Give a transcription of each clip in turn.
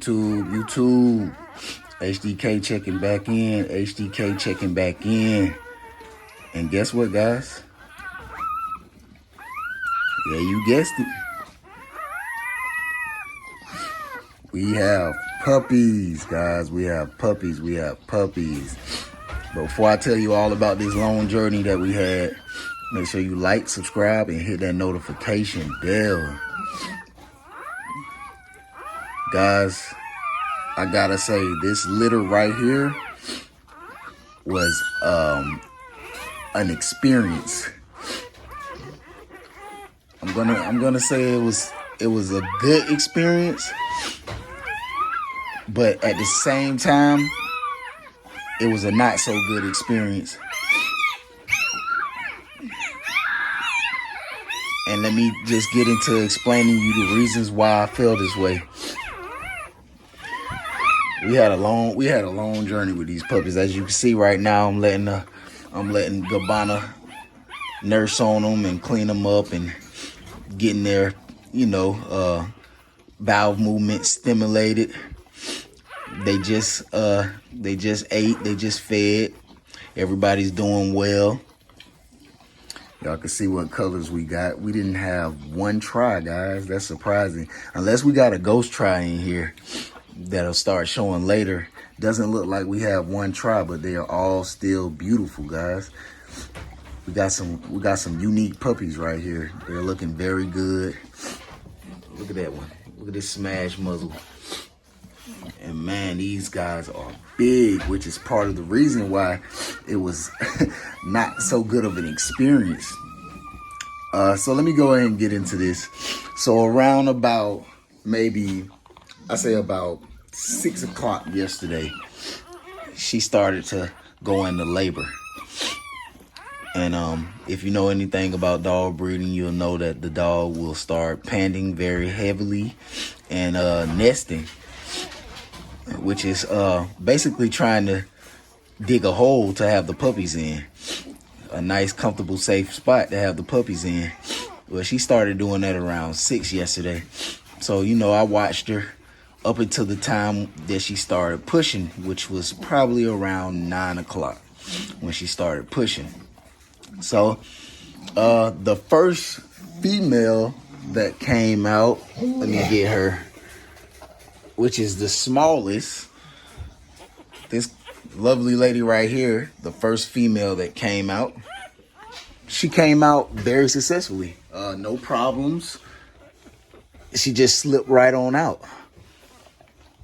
YouTube. HDK checking back in. HDK checking back in. And guess what, guys? Yeah, you guessed it. We have puppies, guys. We have puppies. We have puppies. But before I tell you all about this long journey that we had, make sure you like, subscribe, and hit that notification bell. Guys, I gotta say, this litter right here was an experience. I'm gonna say it was a good experience, but at the same time, it was a not so good experience. And let me just get into explaining you the reasons why I feel this way. We had a long journey with these puppies. As you can see right now, I'm letting Gabbana nurse on them and clean them up and getting their, bowel movement stimulated. They just ate, they just fed. Everybody's doing well. Y'all can see what colors we got. We didn't have one try, guys. That's surprising. Unless we got a ghost try in here that'll start showing later. Doesn't look like we have one try, but they are all still beautiful, guys. We got some unique puppies right here. They're looking very good. Look at that one. Look at this smash muzzle. And man, these guys are big, which is part of the reason why it was not so good of an experience. So let me go ahead and get into this. So around about about 6 o'clock yesterday, she started to go into labor. And if you know anything about dog breeding, you'll know that the dog will start panting very heavily and nesting, which is basically trying to dig a hole to have the puppies in. A nice, comfortable, safe spot to have the puppies in. Well, she started doing that around 6 yesterday. So, I watched her up until the time that she started pushing, which was probably around 9 o'clock when she started pushing. So, the first female that came out, let me get her, which is the smallest. This lovely lady right here, the first female that came out. She came out very successfully. No problems. She just slipped right on out.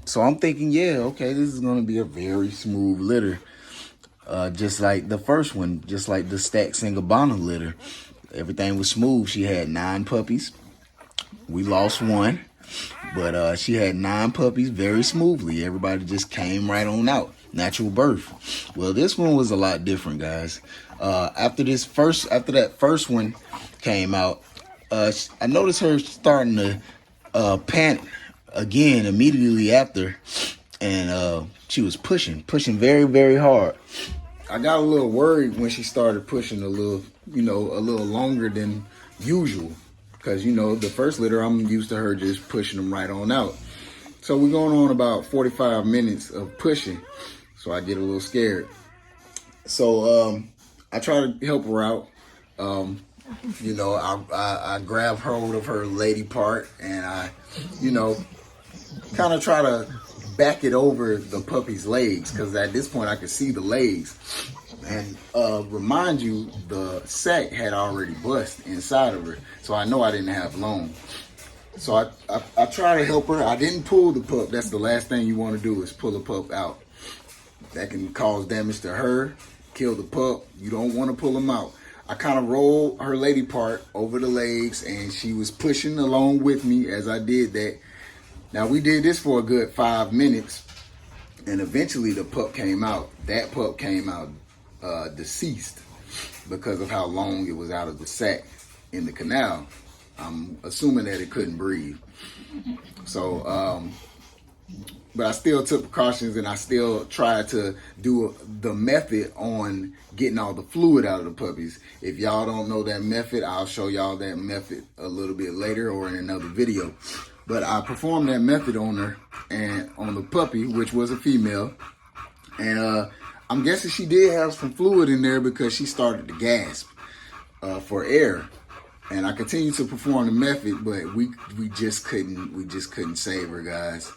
So I'm thinking, yeah, okay, this is going to be a very smooth litter. Just like the first one, just like the Stacks and Gabbana litter. Everything was smooth. She had 9 puppies. We lost one. But she had 9 puppies very smoothly. Everybody just came right on out. Natural birth. Well, this one was a lot different, guys. After that first one came out, I noticed her starting to pant again immediately after. And she was pushing very, very hard. I got a little worried when she started pushing a little longer than usual. Because, the first litter, I'm used to her just pushing them right on out. So we're going on about 45 minutes of pushing. So I get a little scared. So I try to help her out. I grab hold of her lady part and I, kind of try to back it over the puppy's legs. Because at this point, I could see the legs. And remind you, the sack had already bust inside of her. So I know I didn't have long. So I try to help her. I didn't pull the pup. That's the last thing you want to do is pull a pup out. That can cause damage to her, kill the pup. You don't want to pull them out. I kind of rolled her lady part over the legs and she was pushing along with me as I did that. Now we did this for a good 5 minutes and eventually the pup came out. That pup came out deceased because of how long it was out of the sack in the canal. I'm assuming that it couldn't breathe. So, but I still took precautions and I still tried to do the method on getting all the fluid out of the puppies. If y'all don't know that method, I'll show y'all that method a little bit later or in another video. But I performed that method on her and on the puppy, which was a female. And I'm guessing she did have some fluid in there because she started to gasp for air. And I continued to perform the method, but we just couldn't save her, guys.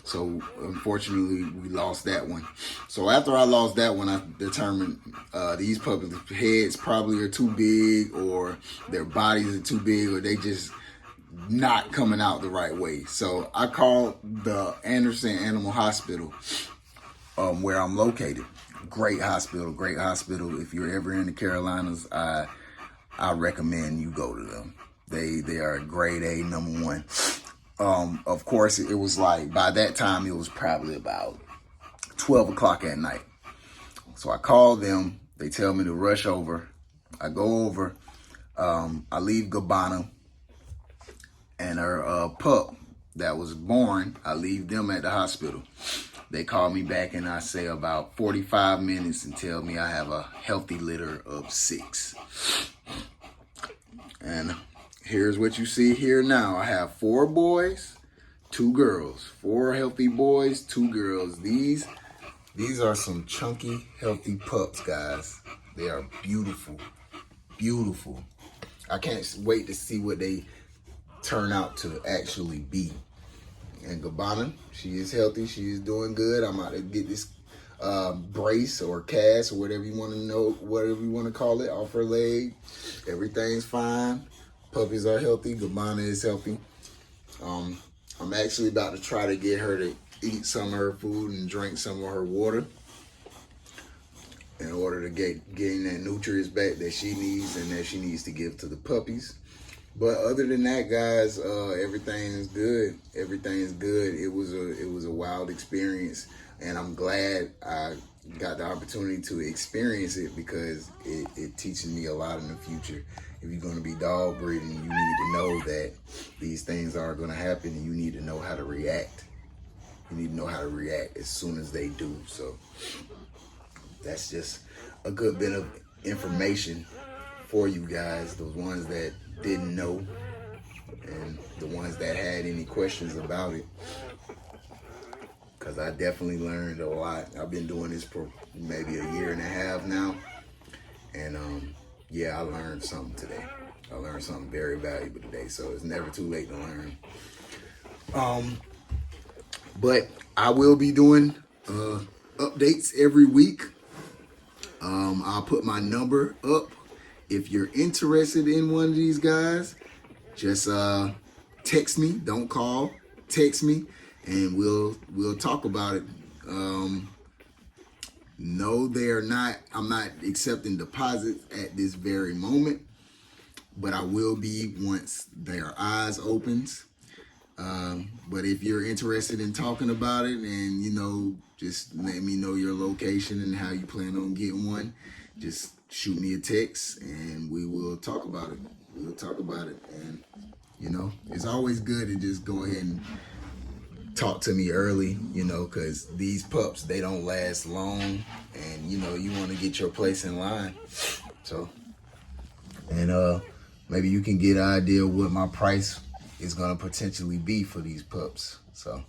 So unfortunately, we lost that one. So after I lost that one, I determined these puppies' heads probably are too big, or their bodies are too big, or they just not coming out the right way. So I called the Anderson Animal Hospital, where I'm located. Great hospital. If you're ever in the Carolinas, I recommend you go to them. They are grade A, #1. Of course, it was like, by that time, it was probably about 12 o'clock at night. So I called them. They tell me to rush over. I go over. I leave Gabbana and her pup that was born. I leave them at the hospital. They call me back, and I say about 45 minutes and tell me I have a healthy litter of 6. And here's what you see here now. I have 4 boys, 2 girls. 4 healthy boys, 2 girls. These are some chunky, healthy pups, guys. They are beautiful, beautiful. I can't wait to see what they turn out to actually be. And Gabbana, she is healthy. She is doing good. I'm about to get this brace or cast or whatever you want to call it, off her leg. Everything's fine. Puppies are healthy. Gabbana is healthy. I'm actually about to try to get her to eat some of her food and drink some of her water in order to gain that nutrients back that she needs and that she needs to give to the puppies. But other than that, guys, everything is good. Everything is good. It was a wild experience, and I'm glad I got the opportunity to experience it, because it teaches me a lot in the future. If you're going to be dog breeding, you need to know that these things are going to happen, and you need to know how to react. You need to know how to react as soon as they do. So that's just a good bit of information for you guys, the ones that didn't know and the ones that had any questions about it, because I definitely learned a lot. I've been doing this for maybe a year and a half now, and yeah, I learned something today. I learned something very valuable today, so it's never too late to learn. But I will be doing updates every week. I'll put my number up. If you're interested in one of these guys, just text me. Don't call. Text me, and we'll talk about it. No, they're not. I'm not accepting deposits at this very moment, but I will be once their eyes opens. But if you're interested in talking about it, and just let me know your location and how you plan on getting one, just shoot me a text and we will talk about it. We'll talk about it. And it's always good to just go ahead and talk to me early, because these pups, they don't last long, and you want to get your place in line. So, and maybe you can get an idea of what my price is going to potentially be for these pups. So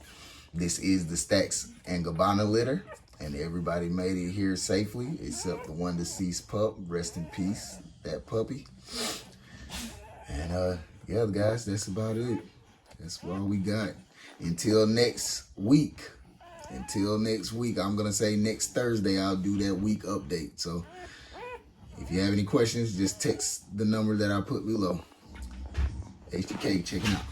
this is the Stacks and Gabbana litter, and everybody made it here safely except the one deceased pup. Rest in peace, that puppy. And yeah, guys, that's about it. That's all we got. Until next week, I'm going to say next Thursday, I'll do that week update. So if you have any questions, just text the number that I put below. HTK, checking out.